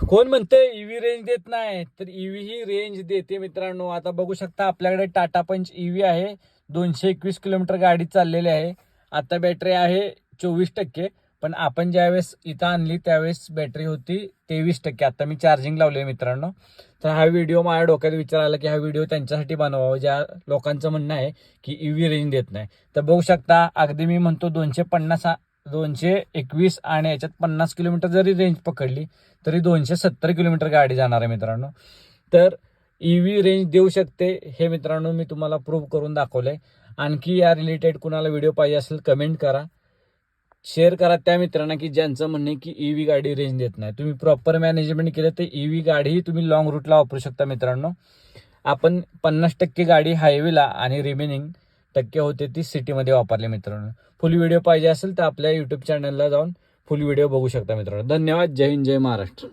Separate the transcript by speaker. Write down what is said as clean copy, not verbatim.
Speaker 1: कोण म्हणतंय EV range देत नाही, तर ईव्ही ही रेंज देते मित्रांनो. आता बघू शकता आपल्याकडे टाटा पंच ईव्ही आहे. 221 किलोमीटर गाडी चाललेली आहे. आता बॅटरी आहे 24%. पण आपण ज्यावेळेस इथं आणली त्यावेळेस बॅटरी होती 23%. आता मी चार्जिंग लावले मित्रांनो. तर हा व्हिडिओ माझ्या डोक्यात विचार आला की हा व्हिडिओ त्यांच्यासाठी बनवावा ज्या लोकांचं म्हणणं आहे की ईव्ही रेंज देत नाही. तर बघू शकता अगदी मी म्हणतो 221 आणि याच्यात 50 किलोमीटर जरी रेंज पकडली तरी 270 किलोमीटर गाडी जाणार आहे मित्रांनो. तर ईव्ही रेंज देऊ शकते हे मित्रांनो मी तुम्हाला प्रूव्ह करून दाखवलंय. आणखी या रिलेटेड कुणाला व्हिडिओ पाहिजे असेल कमेंट करा, शेअर करा त्या मित्रांना की ज्यांचं म्हणणे की ईव्ही गाडी रेंज देत नाही. तुम्ही प्रॉपर मॅनेजमेंट केलं तर ईव्ही गाडीही तुम्ही लॉंग रूटला वापरू शकता मित्रांनो. आपण 50% गाडी हायवेला आणि रिमेनिंग टक्के होते ती सिटीमध्ये वापरली मित्रांनो. फुल व्हिडिओ पाहिजे असेल तर आपल्या यूट्यूब चॅनलला जाऊन फुल व्हिडिओ बघू शकता मित्रांनो. धन्यवाद. जय हिंद, जय महाराष्ट्र.